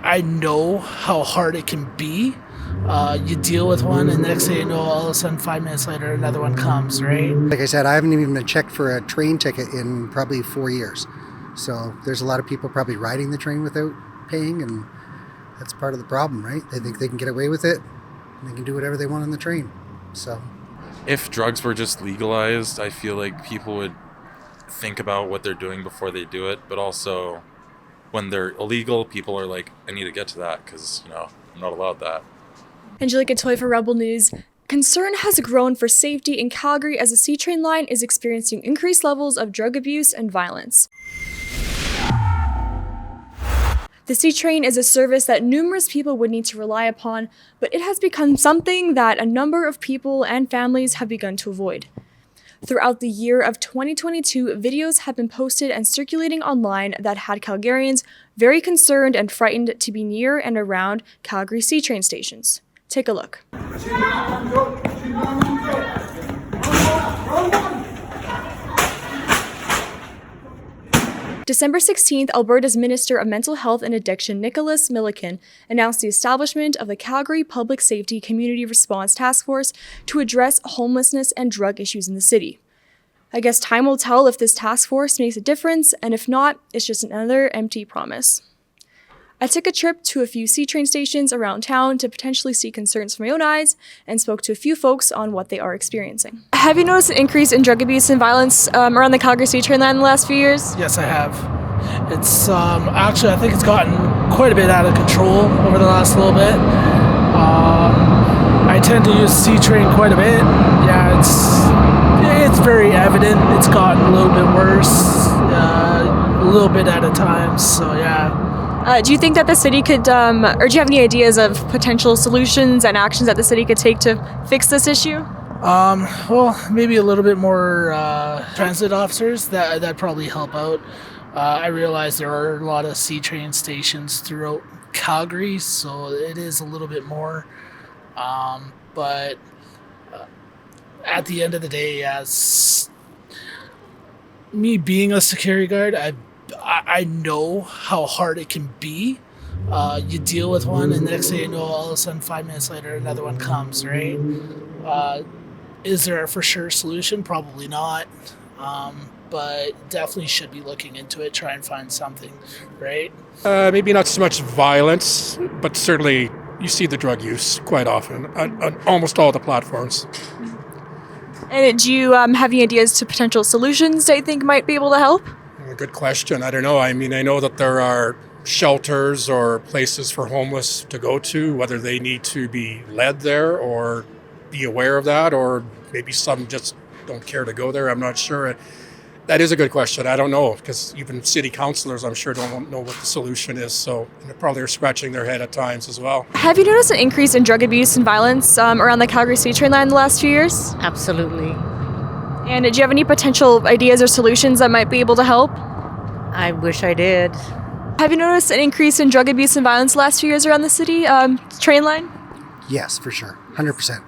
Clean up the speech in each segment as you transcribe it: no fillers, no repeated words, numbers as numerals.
I know how hard it can be. You deal with one, and next thing you know, all of a sudden, 5 minutes later, another one comes, right? Like I said, I haven't even been checked for a train ticket in probably 4 years. So there's a lot of people probably riding the train without paying, and that's part of the problem, right? They think they can get away with it, and they can do whatever they want on the train. So if drugs were just legalized, I feel like people would think about what they're doing before they do it, but also when they're illegal, people are like, I need to get to that because, I'm not allowed that. Angelica Toy for Rebel News. Concern has grown for safety in Calgary as the C train line is experiencing increased levels of drug abuse and violence. The C train is a service that numerous people would need to rely upon, but it has become something that a number of people and families have begun to avoid. Throughout the year of 2022, videos have been posted and circulating online that had Calgarians very concerned and frightened to be near and around Calgary C train stations. Take a look. December 16th, Alberta's Minister of Mental Health and Addiction, Nicholas Milliken, announced the establishment of the Calgary Public Safety Community Response Task Force to address homelessness and drug issues in the city. I guess time will tell if this task force makes a difference, and if not, it's just another empty promise. I took a trip to a few C train stations around town to potentially see concerns from my own eyes and spoke to a few folks on what they are experiencing. Have you noticed an increase in drug abuse and violence around the Calgary C train line in the last few years? Yes, I have. It's actually, I think it's gotten quite a bit out of control over the last little bit. I tend to use C train quite a bit. Yeah, it's very evident. It's gotten a little bit worse, a little bit at a time. So yeah. Do you think that the city could, or do you have any ideas of potential solutions and actions that the city could take to fix this issue? Well, maybe a little bit more transit officers. That'd probably help out. I realize there are a lot of C train stations throughout Calgary, so it is a little bit more. But at the end of the day, as me being a security guard, I know how hard it can be. You deal with one, and next thing you know, all of a sudden, 5 minutes later, another one comes, right? Is there a for sure solution? Probably not. But definitely should be looking into it, try and find something, right? Maybe not so much violence, but certainly you see the drug use quite often on almost all the platforms. And do you have any ideas to potential solutions that you think might be able to help? Good question. I don't know. I mean, I know that there are shelters or places for homeless to go to, whether they need to be led there or be aware of that, or maybe some just don't care to go there. I'm not sure. That is a good question. I don't know, because even city councilors, I'm sure, don't know what the solution is. So they probably are scratching their head at times as well. Have you noticed an increase in drug abuse and violence around the Calgary C train line in the last few years? Absolutely. And do you have any potential ideas or solutions that might be able to help? I wish I did. Have you noticed an increase in drug abuse and violence the last few years around the city train line? yes, for sure, 100%.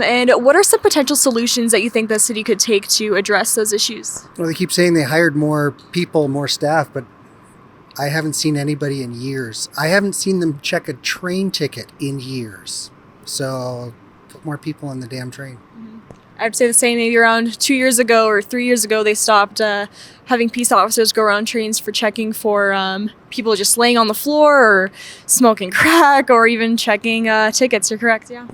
And what are some potential solutions that you think the city could take to address those issues? Well, they keep saying they hired more people, more staff, but I haven't seen anybody in years. I haven't seen them check a train ticket in years. So put more people on the damn train. I'd say the same. Maybe around 2 years ago or 3 years ago, they stopped having peace officers go around trains for checking for people just laying on the floor or smoking crack or even checking tickets. You're correct, yeah?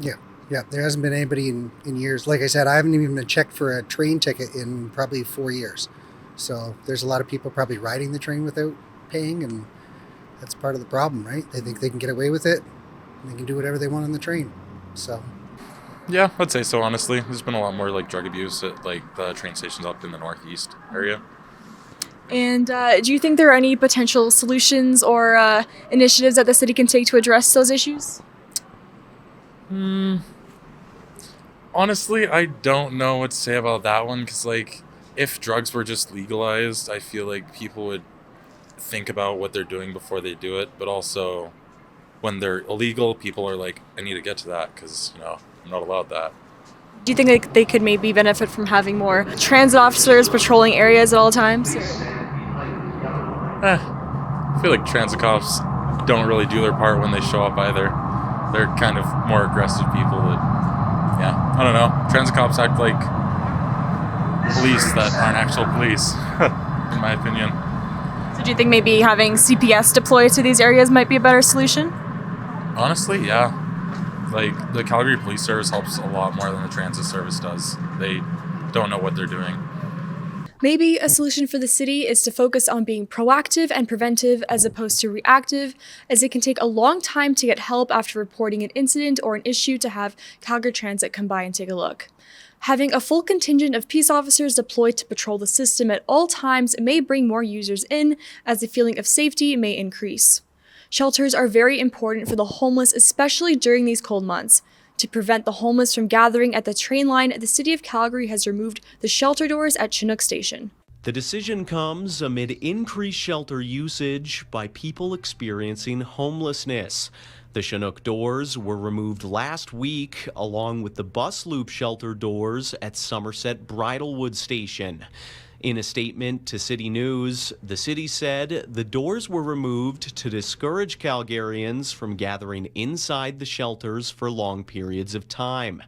Yeah, there hasn't been anybody in years. Like I said, I haven't even been checked for a train ticket in probably 4 years. So there's a lot of people probably riding the train without paying, and that's part of the problem, right? They think they can get away with it, and they can do whatever they want on the train. So Yeah, I'd say so, honestly. There's been a lot more like drug abuse at like the train stations up in the northeast area. And do you think there are any potential solutions or initiatives that the city can take to address those issues? Honestly, I don't know what to say about that one, because like if drugs were just legalized, I feel like people would think about what they're doing before they do it, but also when they're illegal, people are like, I need to get to that because, I'm not allowed that. Do you think like, they could maybe benefit from having more transit officers patrolling areas at all times? I feel like transit cops don't really do their part when they show up either. They're kind of more aggressive people that, yeah, I don't know. Transit cops act like police that aren't actual police, in my opinion. So do you think maybe having CPS deployed to these areas might be a better solution? Honestly, yeah. Like, the Calgary Police Service helps a lot more than the transit service does. They don't know what they're doing. Maybe a solution for the city is to focus on being proactive and preventive as opposed to reactive, as it can take a long time to get help after reporting an incident or an issue to have Calgary Transit come by and take a look. Having a full contingent of peace officers deployed to patrol the system at all times may bring more users in, as the feeling of safety may increase. Shelters are very important for the homeless, especially during these cold months. To prevent the homeless from gathering at the train line, the City of Calgary has removed the shelter doors at Chinook Station. The decision comes amid increased shelter usage by people experiencing homelessness. The Chinook doors were removed last week, along with the bus loop shelter doors at Somerset Bridlewood Station. In a statement to City News, the city said the doors were removed to discourage Calgarians from gathering inside the shelters for long periods of time.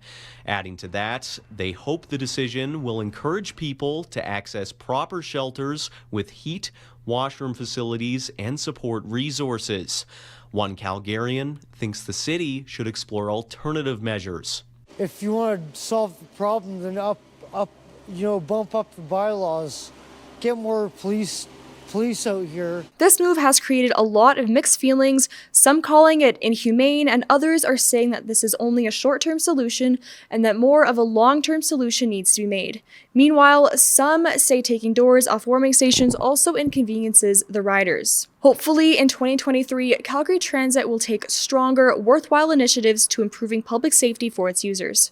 Adding to that, they hope the decision will encourage people to access proper shelters with heat, washroom facilities, and support resources. One Calgarian thinks the city should explore alternative measures. If you want to solve the problem, then bump up the bylaws, get more police out here. This move has created a lot of mixed feelings, some calling it inhumane, and others are saying that this is only a short-term solution and that more of a long-term solution needs to be made. Meanwhile, some say taking doors off warming stations also inconveniences the riders. Hopefully, in 2023, Calgary Transit will take stronger, worthwhile initiatives to improving public safety for its users.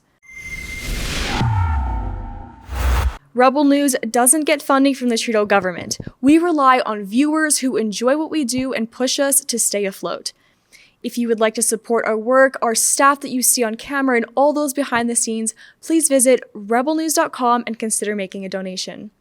Rebel News doesn't get funding from the Trudeau government. We rely on viewers who enjoy what we do and push us to stay afloat. If you would like to support our work, our staff that you see on camera, and all those behind the scenes, please visit rebelnews.com and consider making a donation.